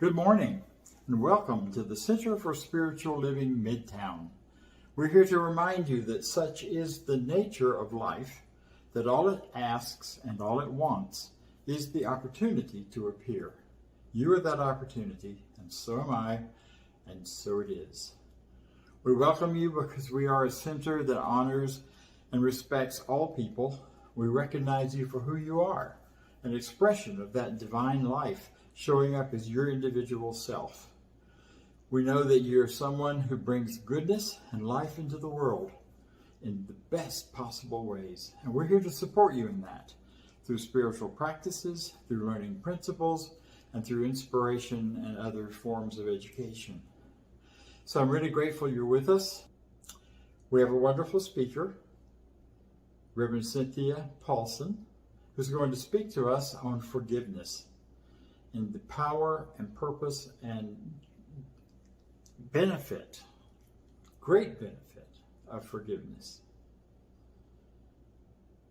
Good morning and welcome to the Center for Spiritual Living Midtown. We're here to remind you that such is the nature of life, that all it asks and all it wants is the opportunity to appear. You are that opportunity, and so am I, and so it is. We welcome you because we are a center that honors and respects all people. We recognize you for who you are, an expression of that divine life showing up as your individual self. We know that you're someone who brings goodness and life into the world in the best possible ways. And we're here to support you in that through spiritual practices, through learning principles, and through inspiration and other forms of education. So I'm really grateful you're with us. We have a wonderful speaker, Reverend Cynthia Paulsen, who's going to speak to us on forgiveness and the power and purpose and benefit, great benefit of forgiveness.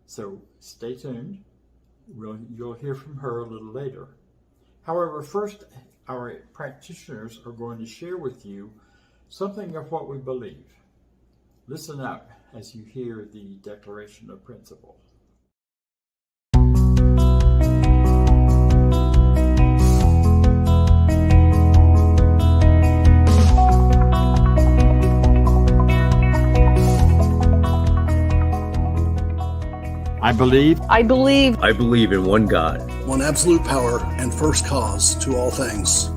So stay tuned. You'll hear from her a little later. However, first, our practitioners are going to share with you something of what we believe. Listen up as you hear the Declaration of Principle. I believe in one God, one absolute power and first cause to all things.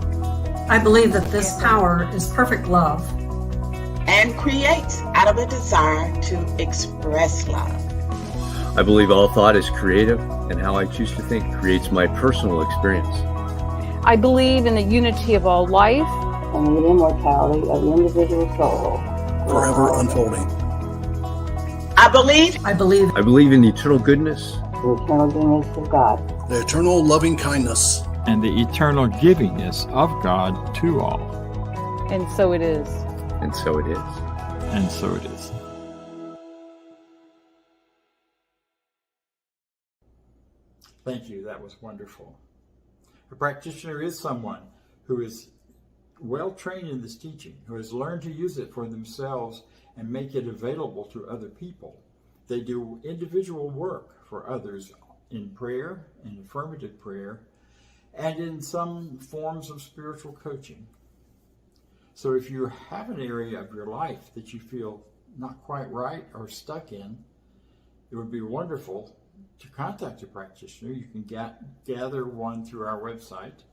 I believe that this power is perfect love and creates out of a desire to express love. I believe all thought is creative, and how I choose to think creates my personal experience. I believe in the unity of all life and the immortality of the individual soul, forever unfolding. I believe in the eternal goodness, the eternal goodness of God, the eternal loving kindness, and the eternal givingness of God to all. And so it is. And so it is. And so it is. Thank you. That was wonderful. A practitioner is someone who is well trained in this teaching, who has learned to use it for themselves and make it available to other people. They do individual work for others in prayer, in affirmative prayer, and in some forms of spiritual coaching. So if you have an area of your life that you feel not quite right or stuck in, it would be wonderful to contact a practitioner. You can gather one through our website,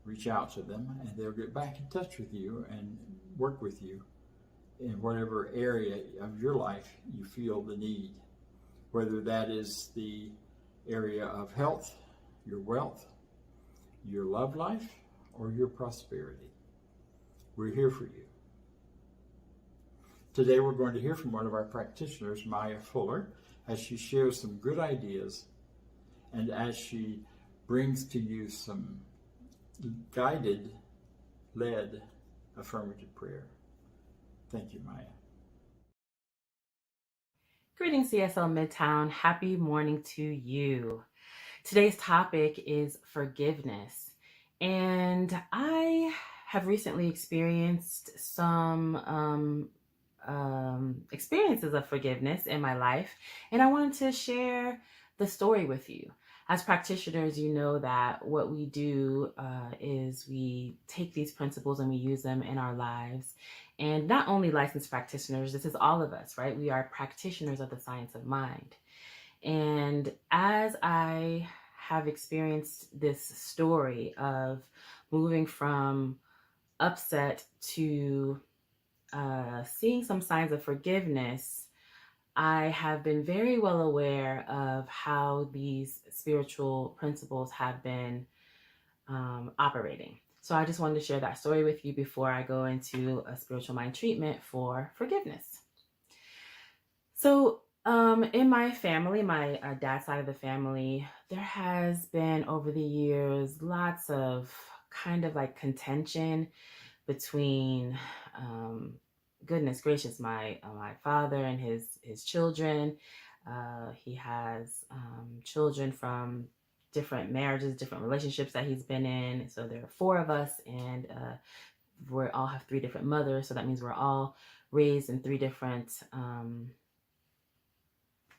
reach out to them, and they'll get back in touch with you and work with you in whatever area of your life you feel the need, whether that is the area of health, your wealth, your love life, or your prosperity. We're here for you. Today we're going to hear from one of our practitioners, Mya Fuller, as she shares some good ideas and as she brings to you some guided, led affirmative prayer. Thank you, Mya. Greetings, CSL Midtown. Happy morning to you. Today's topic is forgiveness. And I have recently experienced some experiences of forgiveness in my life. And I wanted to share the story with you. as practitioners, you know that what we do is we take these principles and we use them in our lives. And not only licensed practitioners, this is all of us, right? We are practitioners of the science of mind. And as I have experienced this story of moving from upset to seeing some signs of forgiveness, I have been very well aware of how these spiritual principles have been operating. So I just wanted to share that story with you before I go into a spiritual mind treatment for forgiveness. So in my family, my dad's side of the family, there has been over the years lots of kind of like contention between goodness gracious, my father and his children. He has children from different marriages, different relationships that he's been in. So there are 4 of us, and we all have 3 different mothers. So that means we're all raised in 3 different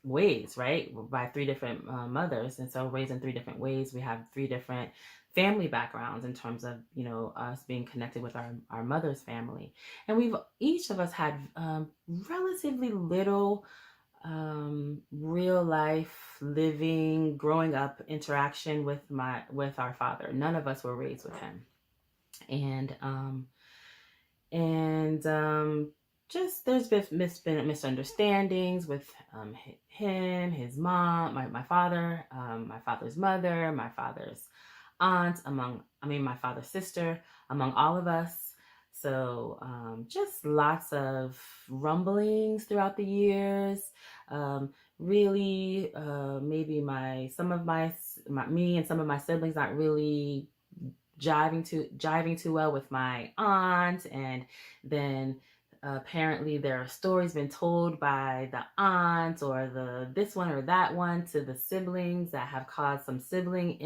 ways, right? By 3 different mothers. And so raised in 3 different ways. We have 3 different family backgrounds in terms of, you know, us being connected with our mother's family. And we've each of us had relatively little real life living, growing up interaction with our father. None of us were raised with him. And just there's been misunderstandings with him, his mom, my father, my father's mother, my father's aunt, my father's sister, among all of us. So just lots of rumblings throughout the years. Really, maybe me and some of my siblings not really jiving too well with my aunt, and then apparently there are stories been told by the aunt or this one or that one to the siblings that have caused some sibling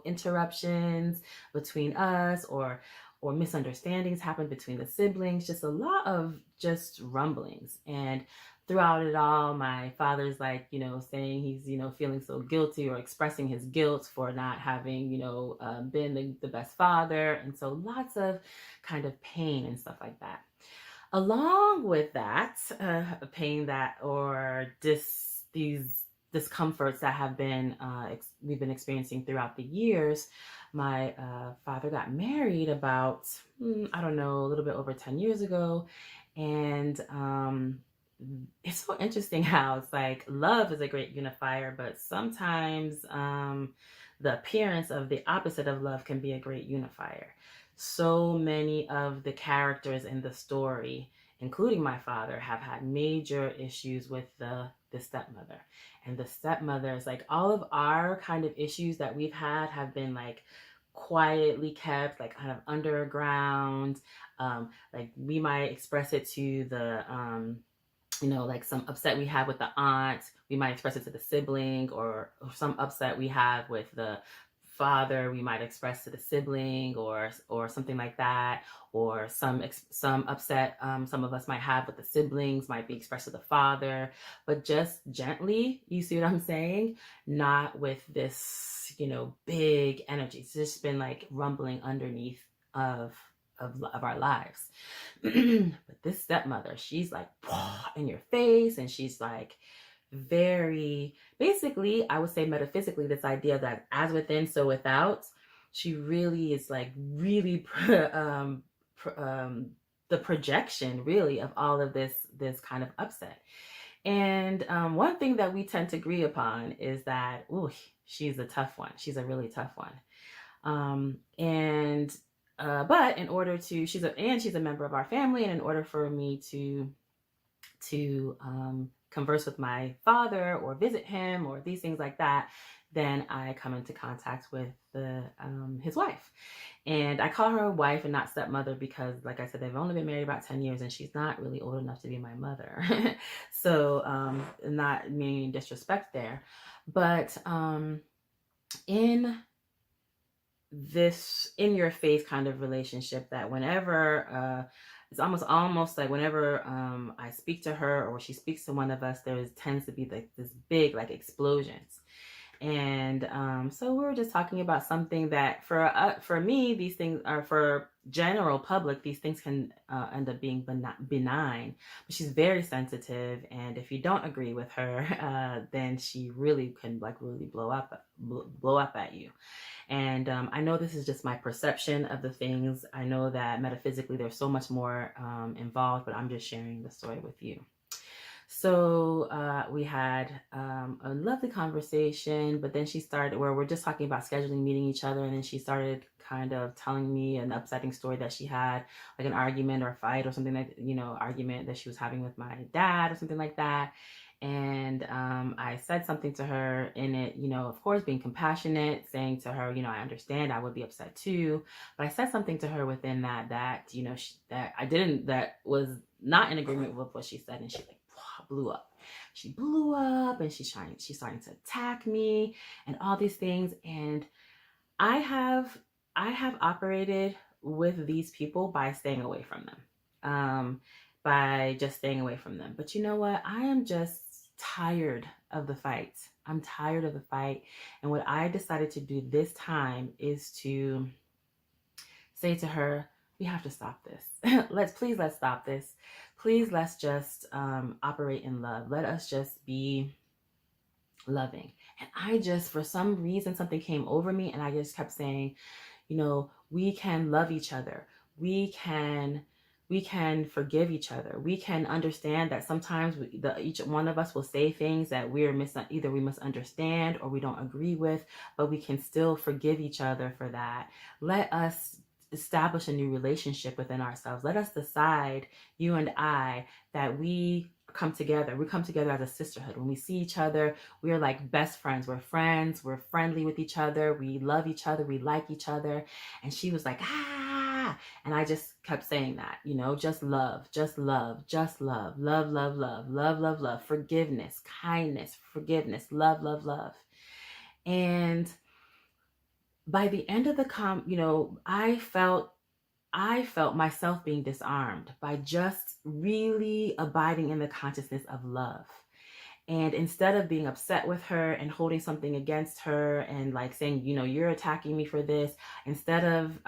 interruptions between us, or misunderstandings happened between the siblings. Just a lot of just rumblings. And throughout it all, my father's like, saying he's, feeling so guilty, or expressing his guilt for not having, been the best father. And so lots of kind of pain and stuff like that. Along with that, pain or these discomforts that have been we've been experiencing throughout the years, my father got married about a little bit over 10 years ago, and it's so interesting how it's like love is a great unifier, but sometimes the appearance of the opposite of love can be a great unifier. So many of the characters in the story, including my father, have had major issues with the stepmother. And the stepmother is like, all of our kind of issues that we've had have been like quietly kept, like kind of underground. Like we might express it to the like some upset we have with the aunt, we might express it to the sibling, or some upset we have with the father, we might express to the sibling, or something like that, or some upset some of us might have with the siblings might be expressed to the father, but just gently, you see what I'm saying? Not with this, big energy. It's just been like rumbling underneath of our lives. But this stepmother, she's like in your face, and she's like very, basically, I would say metaphysically, this idea that as within, so without. She really is like really the projection really of all of this kind of upset. And one thing that we tend to agree upon is that she's a tough one. She's a really tough one. But in order to, she's a member of our family, and in order for me to converse with my father or visit him or these things like that, then I come into contact with his wife. And I call her wife and not stepmother because, like I said, they've only been married about 10 years, and she's not really old enough to be my mother. So not meaning disrespect there. But in this in your face kind of relationship, that whenever it's almost like whenever I speak to her or she speaks to one of us, there tends to be like this big like explosions. And so we were just talking about something that for me, these things are for general public. These things can end up being benign, but she's very sensitive. And if you don't agree with her, then she really can really blow up at you. And I know this is just my perception of the things. I know that metaphysically there's so much more involved, but I'm just sharing the story with you. So we had a lovely conversation, but then she started where we're just talking about scheduling, meeting each other. And then she started kind of telling me an upsetting story that she had, like an argument or fight or something like, argument that she was having with my dad or something like that. And I said something to her in it, of course, being compassionate, saying to her, I understand, I would be upset too. But I said something to her within that that was not in agreement with what she said. And she blew up. She blew up and she's starting to attack me and all these things. And I have operated with these people by staying away from them, by just staying away from them. But you know what? I am just tired of the fight. I'm tired of the fight. And what I decided to do this time is to say to her, we have to stop this. Let's stop this. Please, let's just operate in love. Let us just be loving. And I just, for some reason, something came over me and I just kept saying, we can love each other. We can forgive each other. We can understand that sometimes each one of us will say things that either we misunderstand or we don't agree with, but we can still forgive each other for that. Let us establish a new relationship within ourselves. Let us decide, you and I, that we come together. We come together as a sisterhood. When we see each other, we are like best friends. We're friends. We're friendly with each other. We love each other. We like each other. And she was like, ah. And I just kept saying that, just love, just love, just love, love, love, love, love, love, love, forgiveness, kindness, forgiveness, love, love, love. And by the end of the I felt myself being disarmed by just really abiding in the consciousness of love. And instead of being upset with her and holding something against her and saying, you're attacking me for this, instead of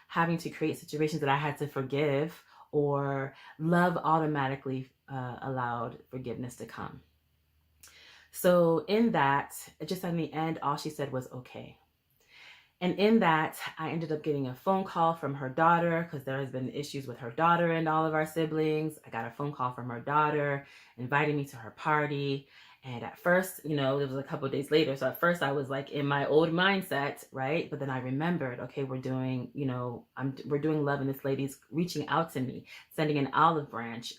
having to create situations that I had to forgive, or love automatically allowed forgiveness to come. So in that, just in the end, all she said was okay. And in that, I ended up getting a phone call from her daughter, because there has been issues with her daughter and all of our siblings. I got a phone call from her daughter inviting me to her party. And at first, it was a couple of days later. So at first I was in my old mindset, right? But then I remembered, okay, we're doing love, and this lady's reaching out to me, sending an olive branch,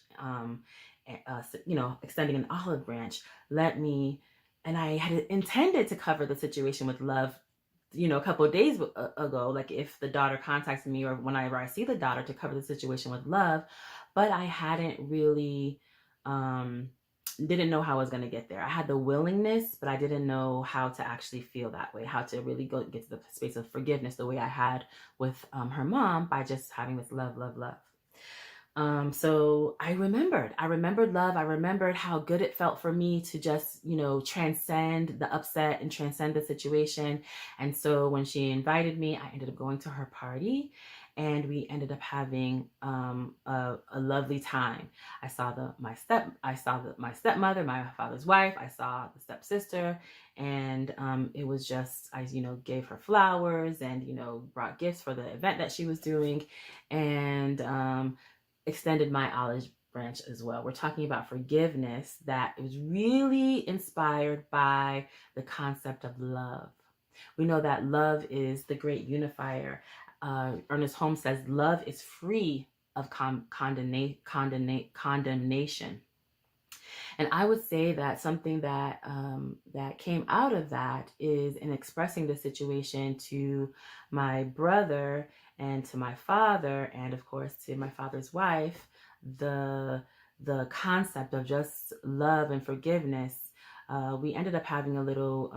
extending an olive branch. And I had intended to cover the situation with love, a couple of days ago, if the daughter contacts me or whenever I see the daughter, to cover the situation with love. But I hadn't really, didn't know how I was going to get there. I had the willingness, but I didn't know how to actually feel that way, how to really get to the space of forgiveness the way I had with her mom, by just having this love, love, love. So I remembered love. I remembered how good it felt for me to just, transcend the upset and transcend the situation. And so when she invited me, I ended up going to her party, and we ended up having a lovely time. I saw my stepmother, my father's wife. I saw the stepsister, and it was just, I gave her flowers and brought gifts for the event that she was doing, and extended my olive branch as well. We're talking about forgiveness that was really inspired by the concept of love. We know that love is the great unifier. Ernest Holmes says love is free of condemnation. And I would say that something that that came out of that is in expressing the situation to my brother and to my father, and of course to my father's wife, the concept of just love and forgiveness. We ended up having a little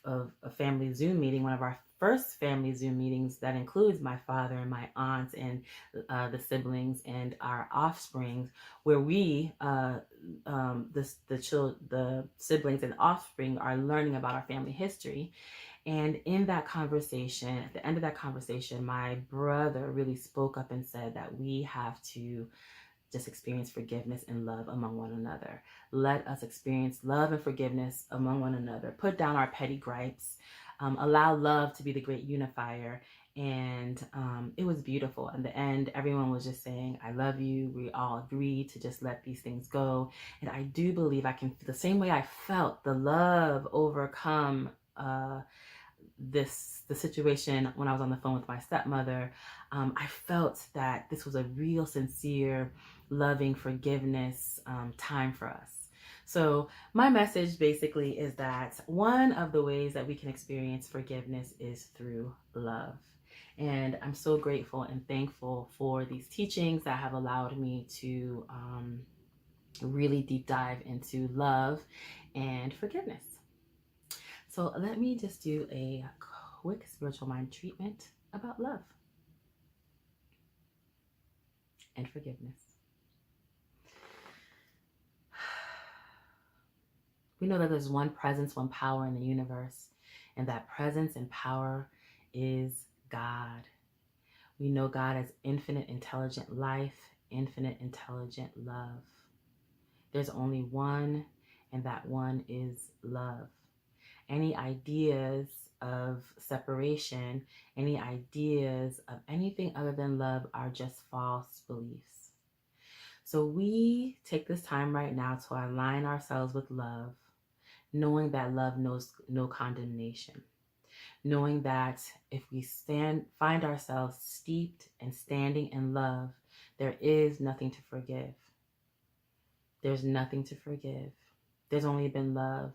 a family Zoom meeting, one of our first family Zoom meetings that includes my father and my aunts and the siblings and our offspring, where we, the siblings and offspring, are learning about our family history. And in that conversation, at the end of that conversation, my brother really spoke up and said that we have to just experience forgiveness and love among one another. Let us experience love and forgiveness among one another. Put down our petty gripes. Allow love to be the great unifier. And it was beautiful. In the end, everyone was just saying, I love you. We all agreed to just let these things go. And I do believe I can, the same way I felt the love overcome the situation when I was on the phone with my stepmother. I felt that this was a real, sincere, loving forgiveness time for us. So my message basically is that one of the ways that we can experience forgiveness is through love. And I'm so grateful and thankful for these teachings that have allowed me to really deep dive into love and forgiveness. So let me just do a quick spiritual mind treatment about love and forgiveness. We know that there's one presence, one power in the universe, and that presence and power is God. We know God as infinite intelligent life, infinite intelligent love. There's only one, and that one is love. Any ideas of separation, any ideas of anything other than love are just false beliefs. So we take this time right now to align ourselves with love, knowing that love knows no condemnation, knowing that if we find ourselves steeped and standing in love, there is nothing to forgive. There's nothing to forgive. There's only been love.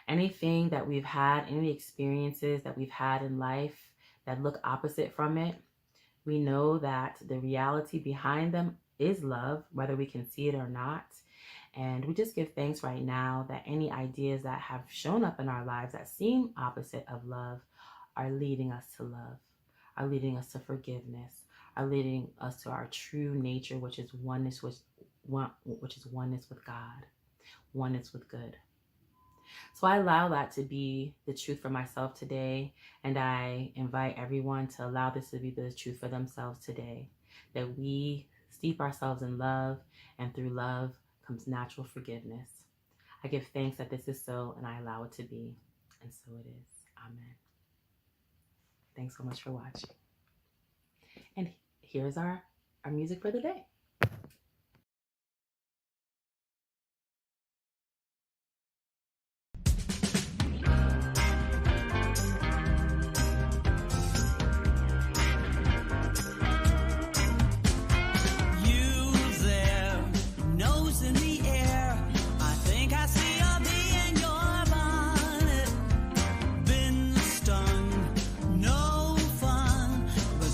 Anything that we've had, any experiences that we've had in life that look opposite from it, we know that the reality behind them is love, whether we can see it or not. And we just give thanks right now that any ideas that have shown up in our lives that seem opposite of love are leading us to love, are leading us to forgiveness, are leading us to our true nature, which is oneness with God, oneness with good. So I allow that to be the truth for myself today, and I invite everyone to allow this to be the truth for themselves today, that we steep ourselves in love, and through love comes natural forgiveness. I give thanks that this is so, and I allow it to be, and so it is. Amen. Thanks so much for watching. And here's our music for the day.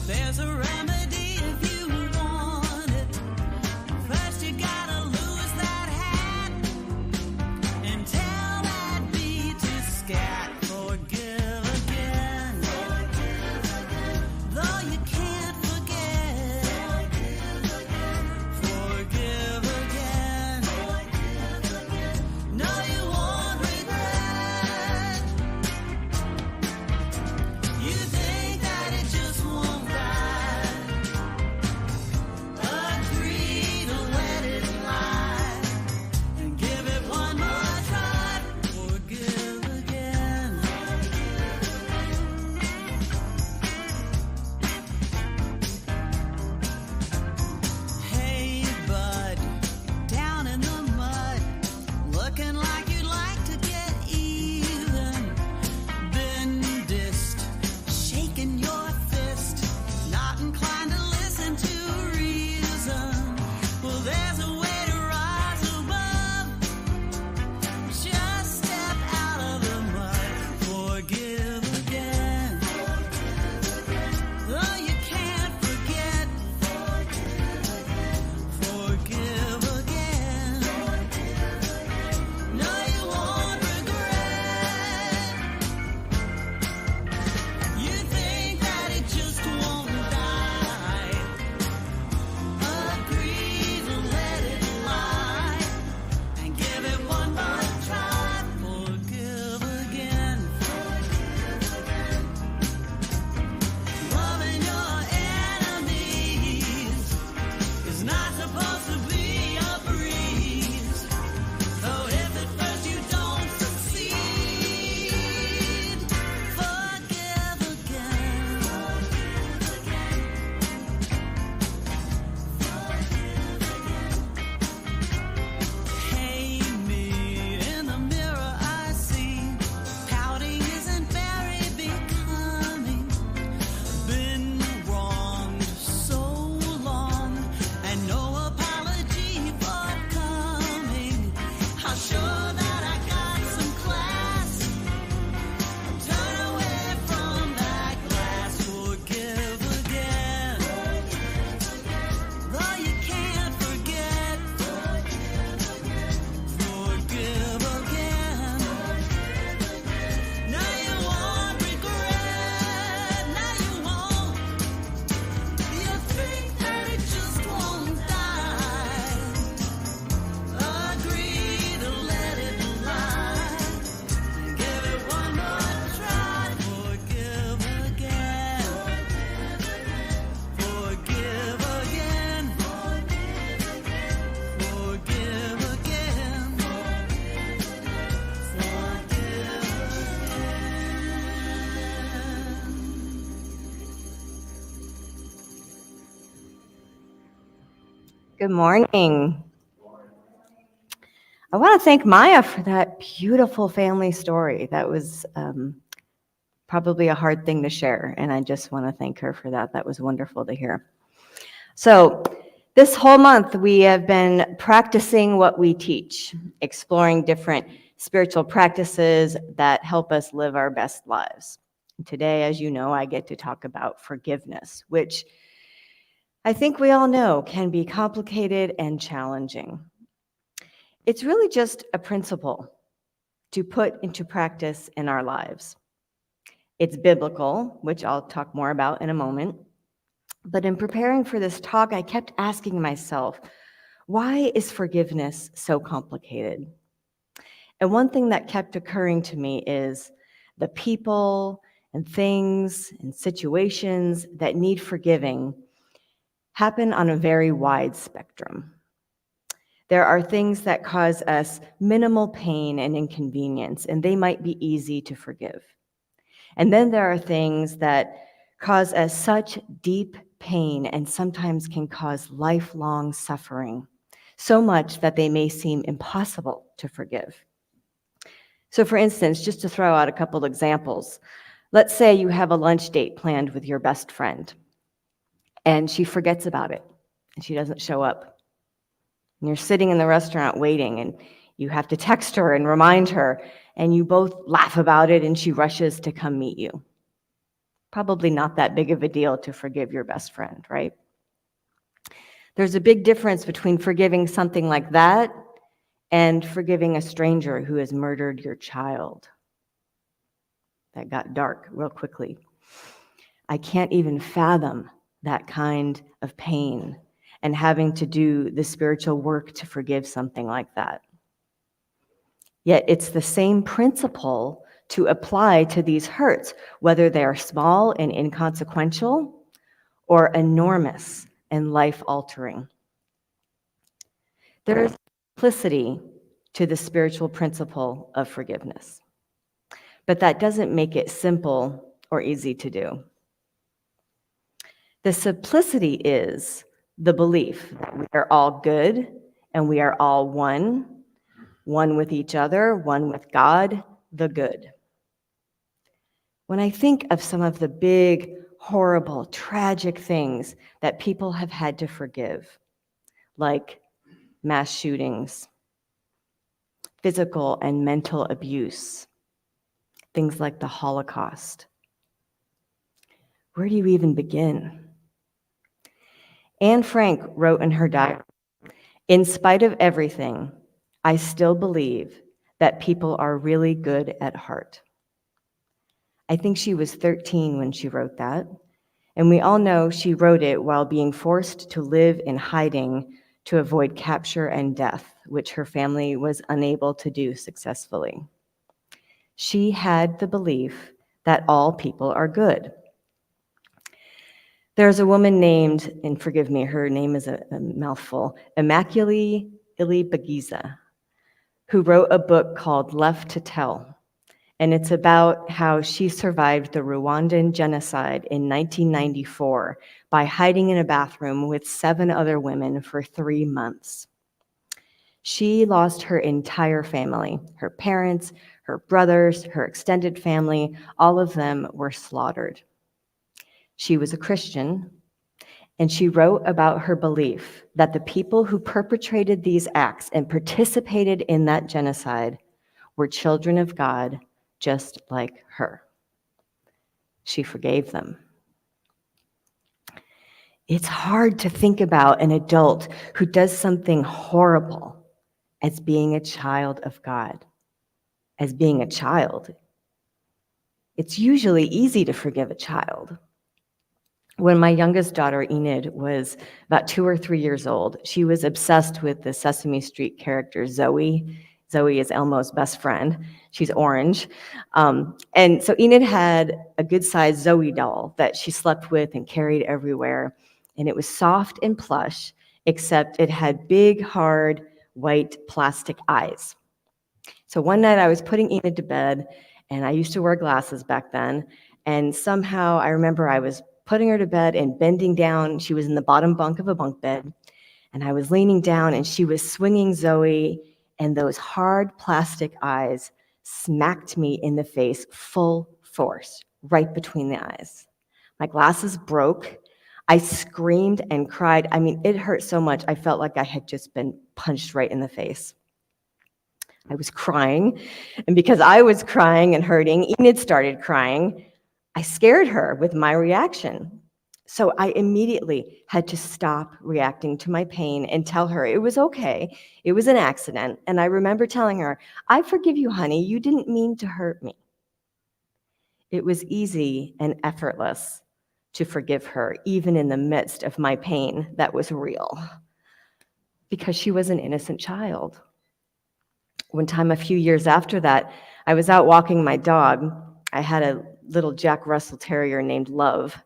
There's a remedy if you want it. Good morning. I want to thank Mya for that beautiful family story. That was probably a hard thing to share, and I just want to thank her for that. That was wonderful to hear. So this whole month, we have been practicing what we teach, exploring different spiritual practices that help us live our best lives. Today, as you know, I get to talk about forgiveness, which I think we all know can be complicated and challenging. It's really just a principle to put into practice in our lives. It's biblical, which I'll talk more about in a moment. But in preparing for this talk, I kept asking myself, why is forgiveness so complicated? And one thing that kept occurring to me is the people and things and situations that need forgiving happen on a very wide spectrum. There are things that cause us minimal pain and inconvenience, and they might be easy to forgive. And then there are things that cause us such deep pain and sometimes can cause lifelong suffering, so much that they may seem impossible to forgive. So for instance, just to throw out a couple examples, let's say you have a lunch date planned with your best friend, and she forgets about it, and she doesn't show up. And you're sitting in the restaurant waiting, and you have to text her and remind her, and you both laugh about it, and she rushes to come meet you. Probably not that big of a deal to forgive your best friend, right? There's a big difference between forgiving something like that and forgiving a stranger who has murdered your child. That got dark real quickly. I can't even fathom that kind of pain and having to do the spiritual work to forgive something like that. Yet it's the same principle to apply to these hurts, whether they are small and inconsequential or enormous and life-altering. There is simplicity to the spiritual principle of forgiveness, but that doesn't make it simple or easy to do. The simplicity is the belief that we are all good and we are all one with each other, one with God, the good. When I think of some of the big, horrible, tragic things that people have had to forgive, like mass shootings, physical and mental abuse, things like the Holocaust, where do you even begin? Anne Frank wrote in her diary, "In spite of everything, I still believe that people are really good at heart." I think she was 13 when she wrote that, and we all know she wrote it while being forced to live in hiding to avoid capture and death, which her family was unable to do successfully. She had the belief that all people are good. There's a woman named, and forgive me, her name is a mouthful, Immaculée Ilibagiza, who wrote a book called Left to Tell. And it's about how she survived the Rwandan genocide in 1994 by hiding in a bathroom with 7 other women for 3 months. She lost her entire family, her parents, her brothers, her extended family, all of them were slaughtered. She was a Christian, and she wrote about her belief that the people who perpetrated these acts and participated in that genocide were children of God, just like her. She forgave them. It's hard to think about an adult who does something horrible as being a child of God, as being a child. It's usually easy to forgive a child. When my youngest daughter, Enid, was about 2 or 3 years old, she was obsessed with the Sesame Street character Zoe. Zoe is Elmo's best friend. She's orange. And so Enid had a good-sized Zoe doll that she slept with and carried everywhere. And it was soft and plush, except it had big, hard, white plastic eyes. So one night I was putting Enid to bed, and I used to wear glasses back then. And somehow I remember I was putting her to bed and bending down. She was in the bottom bunk of a bunk bed. And I was leaning down and she was swinging Zoe, and those hard plastic eyes smacked me in the face full force, right between the eyes. My glasses broke. I screamed and cried. I mean, it hurt so much. I felt like I had just been punched right in the face. I was crying, and because I was crying and hurting, Enid started crying. I scared her with my reaction. So I immediately had to stop reacting to my pain and tell her it was okay. It was an accident. And I remember telling her, I forgive you, honey. You didn't mean to hurt me. It was easy and effortless to forgive her, even in the midst of my pain that was real, because she was an innocent child. One time, a few years after that, I was out walking my dog. I had a little Jack Russell Terrier named Love,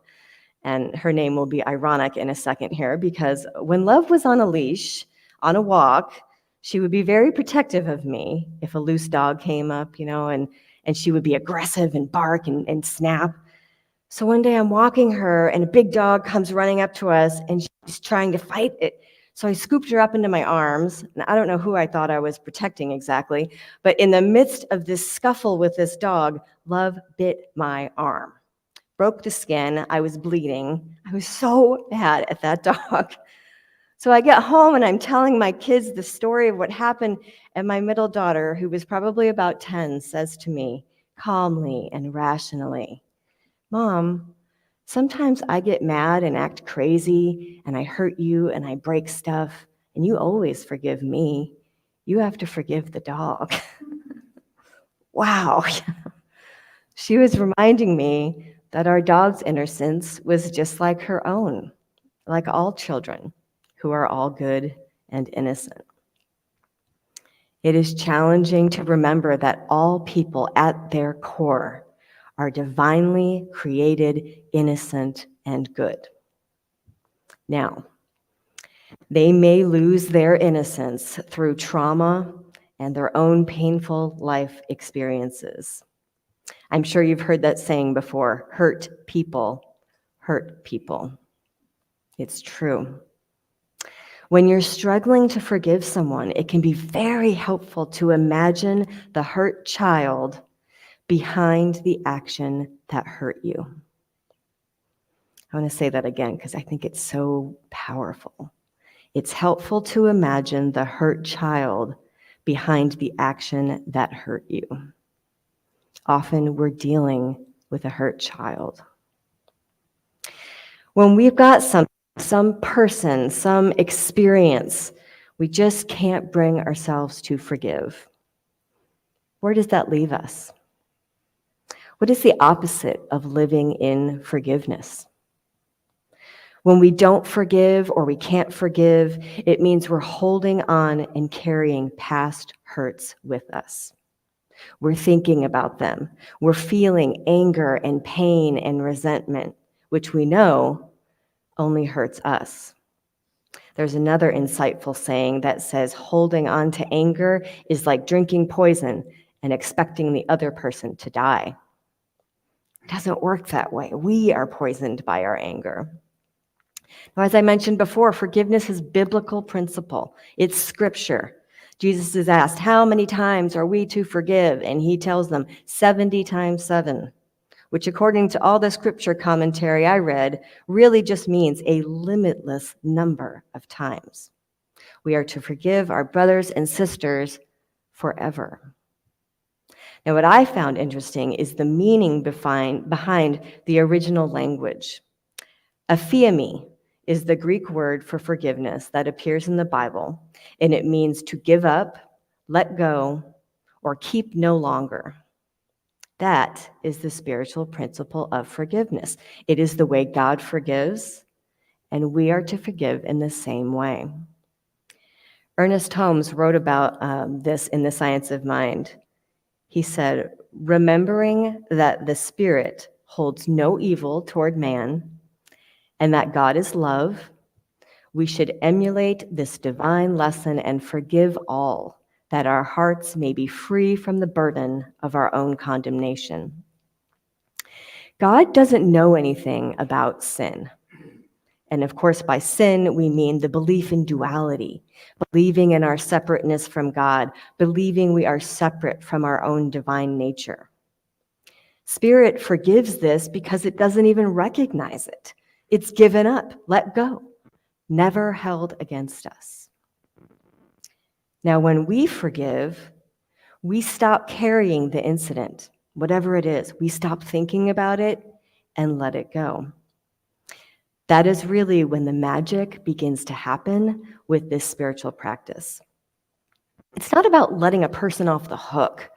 and her name will be ironic in a second here, because when Love was on a leash, on a walk, she would be very protective of me if a loose dog came up, and she would be aggressive and bark and snap. So one day I'm walking her, and a big dog comes running up to us, and she's trying to fight it. So I scooped her up into my arms, and I don't know who I thought I was protecting exactly, but in the midst of this scuffle with this dog, Love bit my arm, broke the skin. I was bleeding. I was so mad at that dog. So I get home, and I'm telling my kids the story of what happened, and my middle daughter, who was probably about 10, says to me, calmly and rationally, Mom, sometimes I get mad and act crazy, and I hurt you, and I break stuff, and you always forgive me. You have to forgive the dog. Wow. She was reminding me that our dog's innocence was just like her own, like all children who are all good and innocent. It is challenging to remember that all people at their core are divinely created, innocent, and good. Now, they may lose their innocence through trauma and their own painful life experiences. I'm sure you've heard that saying before, hurt people hurt people. It's true. When you're struggling to forgive someone, it can be very helpful to imagine the hurt child behind the action that hurt you. I want to say that again because I think it's so powerful. It's helpful to imagine the hurt child behind the action that hurt you. Often we're dealing with a hurt child. When we've got some person, some experience, we just can't bring ourselves to forgive. Where does that leave us? What is the opposite of living in forgiveness? When we don't forgive or we can't forgive, it means we're holding on and carrying past hurts with us. We're thinking about them. We're feeling anger and pain and resentment, which we know only hurts us. There's another insightful saying that says holding on to anger is like drinking poison and expecting the other person to die. It doesn't work that way. We are poisoned by our anger. Now, as I mentioned before, forgiveness is biblical principle. It's scripture. Jesus is asked, how many times are we to forgive? And he tells them 70 times 7, which according to all the scripture commentary I read, really just means a limitless number of times. We are to forgive our brothers and sisters forever. Now, what I found interesting is the meaning behind the original language. Aphiemi is the Greek word for forgiveness that appears in the Bible, and it means to give up, let go, or keep no longer. That is the spiritual principle of forgiveness. It is the way God forgives, and we are to forgive in the same way. Ernest Holmes wrote about this in The Science of Mind. He said, remembering that the Spirit holds no evil toward man and that God is love, we should emulate this divine lesson and forgive all, that our hearts may be free from the burden of our own condemnation. God doesn't know anything about sin. And of course, by sin, we mean the belief in duality, believing in our separateness from God, believing we are separate from our own divine nature. Spirit forgives this because it doesn't even recognize it. It's given up, let go, never held against us. Now, when we forgive, we stop carrying the incident, whatever it is. We stop thinking about it and let it go. That is really when the magic begins to happen with this spiritual practice. It's not about letting a person off the hook.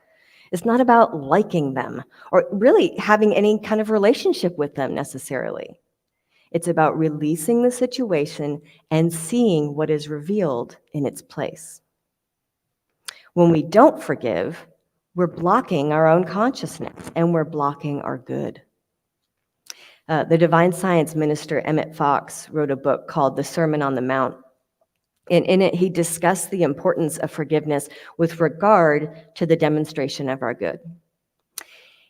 It's not about liking them or really having any kind of relationship with them necessarily. It's about releasing the situation and seeing what is revealed in its place. When we don't forgive, we're blocking our own consciousness and we're blocking our good. The divine science minister Emmett Fox wrote a book called The Sermon on the Mount. And in it, he discussed the importance of forgiveness with regard to the demonstration of our good.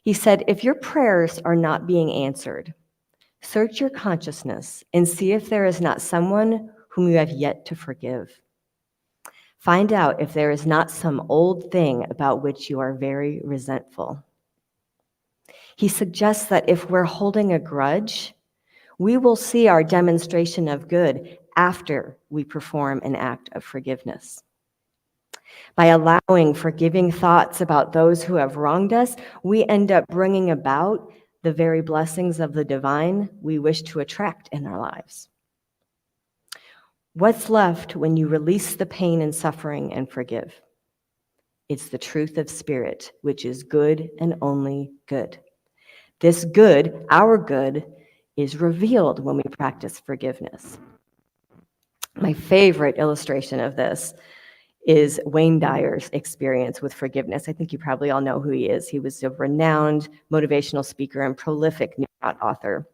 He said, if your prayers are not being answered, search your consciousness and see if there is not someone whom you have yet to forgive. Find out if there is not some old thing about which you are very resentful. He suggests that if we're holding a grudge, we will see our demonstration of good after we perform an act of forgiveness. By allowing forgiving thoughts about those who have wronged us, we end up bringing about the very blessings of the divine we wish to attract in our lives. What's left when you release the pain and suffering and forgive? It's the truth of spirit, which is good and only good. This good, our good, is revealed when we practice forgiveness. My favorite illustration of this is Wayne Dyer's experience with forgiveness. I think you probably all know who he is. He was a renowned motivational speaker and prolific New Thought author.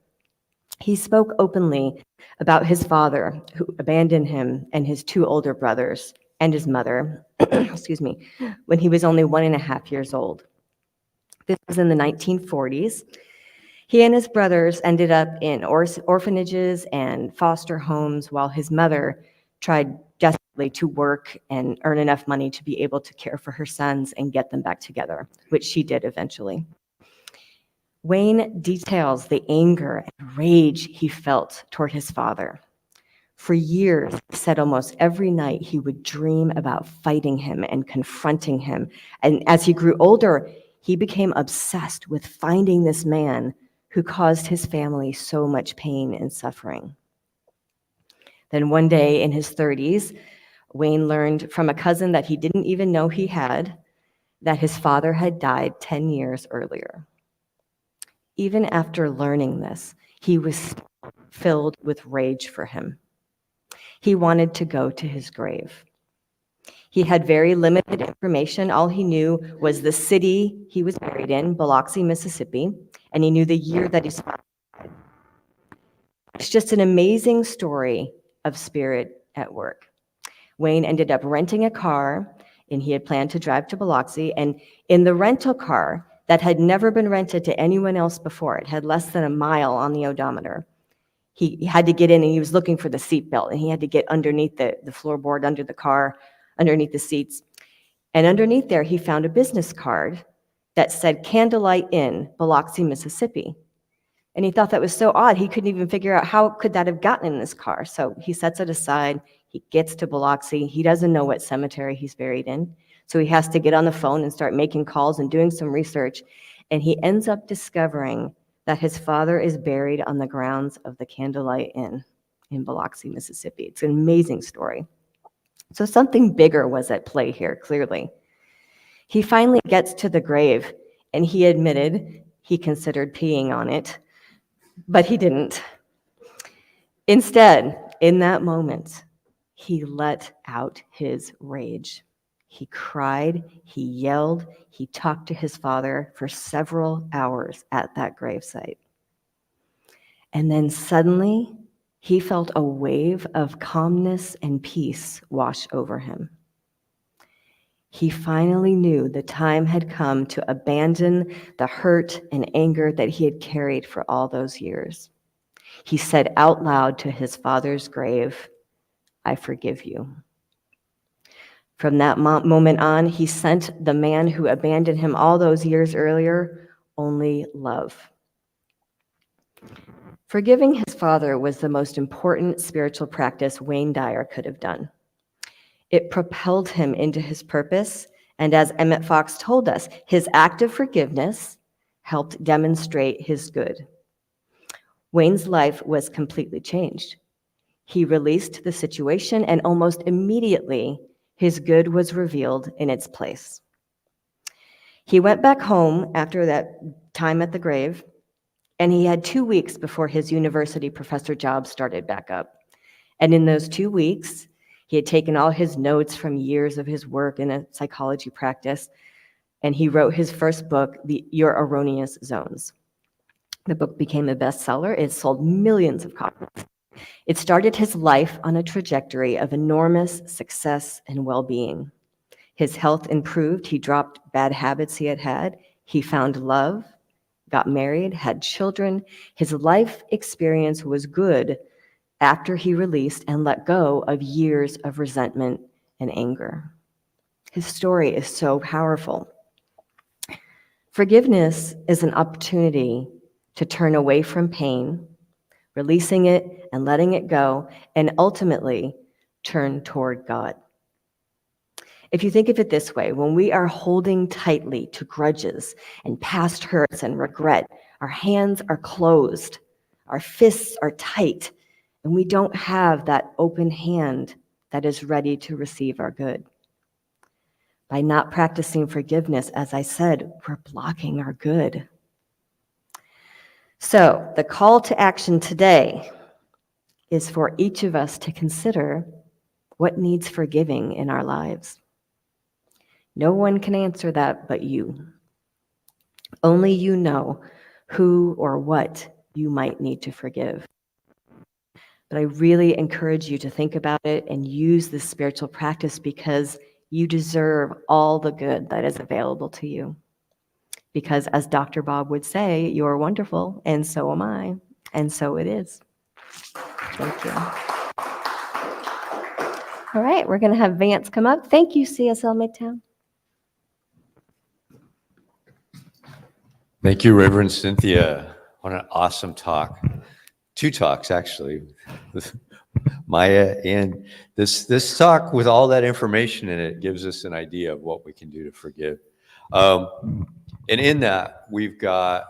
He spoke openly about his father, who abandoned him, and his two older brothers, and his mother, when he was only 1.5 years old. This was in the 1940s. He and his brothers ended up in orphanages and foster homes while his mother tried desperately to work and earn enough money to be able to care for her sons and get them back together, which she did eventually. Wayne details the anger and rage he felt toward his father. For years, he said almost every night he would dream about fighting him and confronting him. And as he grew older, he became obsessed with finding this man who caused his family so much pain and suffering. Then one day in his 30s, Wayne learned from a cousin that he didn't even know he had that his father had died 10 years earlier. Even after learning this, he was filled with rage for him. He wanted to go to his grave. He had very limited information. All he knew was the city he was buried in, Biloxi, Mississippi, and he knew the year that his father died. It's just an amazing story of spirit at work. Wayne ended up renting a car, and he had planned to drive to Biloxi, and in the rental car that had never been rented to anyone else before, it had less than a mile on the odometer. He had to get in, and he was looking for the seat belt, and he had to get underneath the floorboard under the car, underneath the seats. And underneath there, he found a business card that said Candlelight Inn, Biloxi, Mississippi. And he thought that was so odd, he couldn't even figure out how could that have gotten in this car. So he sets it aside, he gets to Biloxi, he doesn't know what cemetery he's buried in. So he has to get on the phone and start making calls and doing some research. And he ends up discovering that his father is buried on the grounds of the Candlelight Inn in Biloxi, Mississippi. It's an amazing story. So something bigger was at play here, clearly. He finally gets to the grave, and he admitted he considered peeing on it, but he didn't. Instead, in that moment, he let out his rage. He cried, he yelled, he talked to his father for several hours at that gravesite. And then suddenly, he felt a wave of calmness and peace wash over him. He finally knew the time had come to abandon the hurt and anger that he had carried for all those years. He said out loud to his father's grave, "I forgive you." From that moment on, he sent the man who abandoned him all those years earlier only love. Forgiving his father was the most important spiritual practice Wayne Dyer could have done. It propelled him into his purpose, and as Emmett Fox told us, his act of forgiveness helped demonstrate his good. Wayne's life was completely changed. He released the situation, and almost immediately, his good was revealed in its place. He went back home after that time at the grave, and he had 2 weeks before his university professor job started back up. And in those 2 weeks, he had taken all his notes from years of his work in a psychology practice, and he wrote his first book, Your Erroneous Zones. The book became a bestseller. It sold millions of copies. It started his life on a trajectory of enormous success and well-being. His health improved. He dropped bad habits he had had. He found love, got married, had children. His life experience was good after he released and let go of years of resentment and anger. His story is so powerful. Forgiveness is an opportunity to turn away from pain, releasing it and letting it go, and ultimately turn toward God. If you think of it this way, when we are holding tightly to grudges and past hurts and regret, our hands are closed, our fists are tight, and we don't have that open hand that is ready to receive our good. By not practicing forgiveness, as I said, we're blocking our good. So the call to action today is for each of us to consider what needs forgiving in our lives. No one can answer that but you. Only you know who or what you might need to forgive. But I really encourage you to think about it and use this spiritual practice because you deserve all the good that is available to you. Because as Dr. Bob would say, you're wonderful, and so am I, and so it is. Thank you. All right, we're going to have Vance come up. Thank you, CSL Midtown. Thank you, Reverend Cynthia. What an awesome talk. 2 talks, actually, with Mya, and this talk with all that information in it gives us an idea of what we can do to forgive. And in that, we've got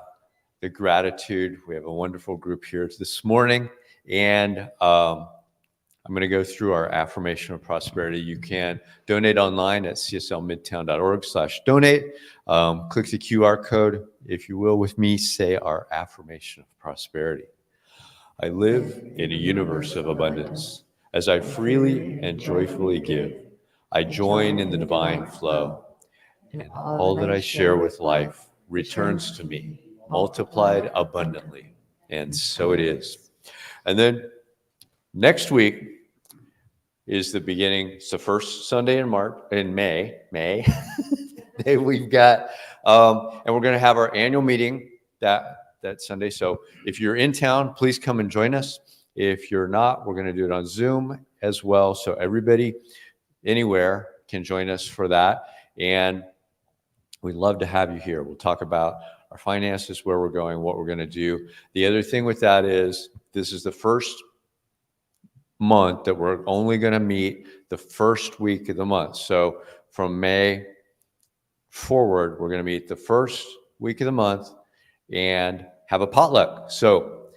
the gratitude. We have a wonderful group here this morning, and I'm going to go through our affirmation of prosperity. You can donate online at cslmidtown.org/donate. Click the QR code. If you will, with me, say our affirmation of prosperity. I live in a universe of abundance. As I freely and joyfully give, I join in the divine flow. And all that I share with life returns to me, multiplied abundantly. And so it is. And then next week is the beginning. It's the first Sunday in May. We've got, and we're going to have our annual meeting that Sunday. So if you're in town, please come and join us. If you're not, we're going to do it on Zoom as well. So everybody anywhere can join us for that. And we'd love to have you here. We'll talk about our finances, where we're going, what we're going to do. The other thing with that is this is the first month that we're only going to meet the first week of the month. So from May forward, we're going to meet the first week of the month and have a potluck. So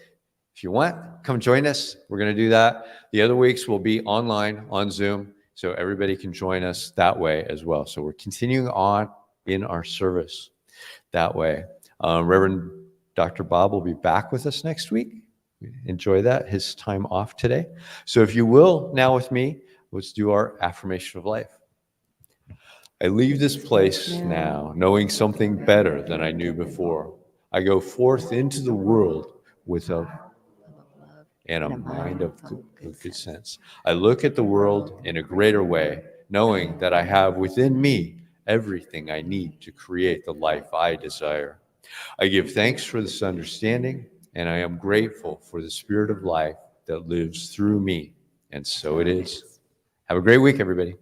if you want, come join us. We're going to do that. The other weeks will be online on Zoom, so everybody can join us that way as well. So we're continuing on in our service that way. Reverend Dr. Bob will be back with us next week. Enjoy that, his time off today. So if you will, now with me, let's do our affirmation of life. I leave this place now knowing something better than I knew before. I go forth into the world with a mind of good sense. I look at the world in a greater way, knowing that I have within me everything I need to create the life I desire. I give thanks for this understanding and I am grateful for the Spirit of life that lives through me. And so it is. Have a great week, everybody.